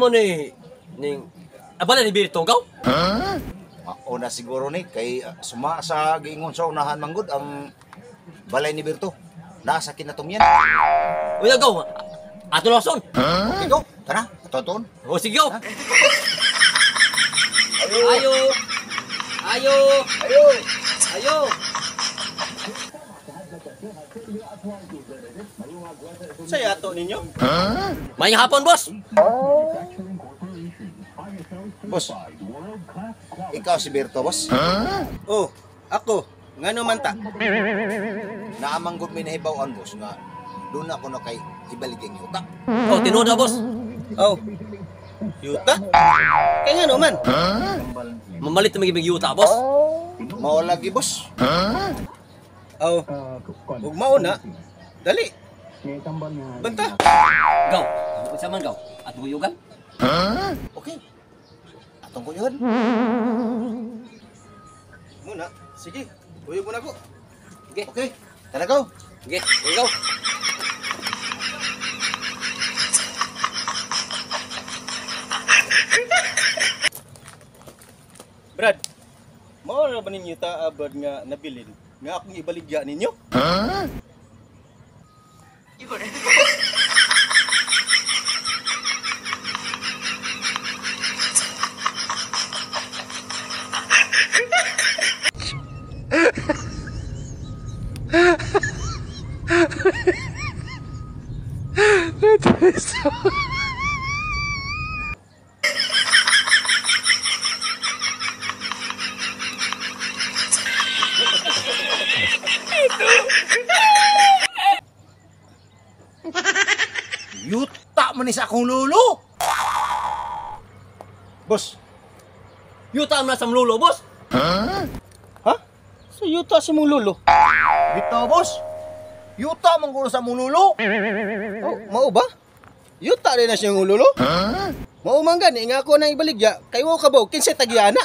mo ning abala ni Birito gaw? Una siguro ni kay suma sa giingon sa unahan manggod ang balay ni Berto. Nasa kinatom yan. Uya gaw. Ato lason. Okay, go. Tara, atoton. O sige gaw. Ayo. Ayo. Ayo. Ayo. Saya ato ninyo. May hapon, boss. Boss. Ikaw si Berto, boss. Oh, ako. Ngano man ta? Naamang gud mi nahibaw-an, boss, nga doon ako na kay ibalik ang yuta. Oh, tinuod na, boss. Oh. Yuta? Kaya ngano man? Mamalit na magiging yuta, boss. Mao lagi, boss. Oh. Ug mauna. Dali. Banta. Gaw. Unsa man gaw? At buyugan? Okay. Atong ko yun. Muna. Sige. Uyog mo na ko. Okay. Okay. Tara, go. Okay, go. Brad. Mao ra ba ninyo ta abad nga nabilin? Nga akong ibaligya ninyo? Yuta mo ni sa akong lulo. Boss. Yuta man sa mlulo, boss. Ha? So yuta si mong lulo. Bitaw, boss. Yuta man ko sa mong lulo. Oh, mao ba? Yuta rin na siyang lulo? Mao man gani nga ako nang ibaligya kay mo kabaw kinsa tagyana.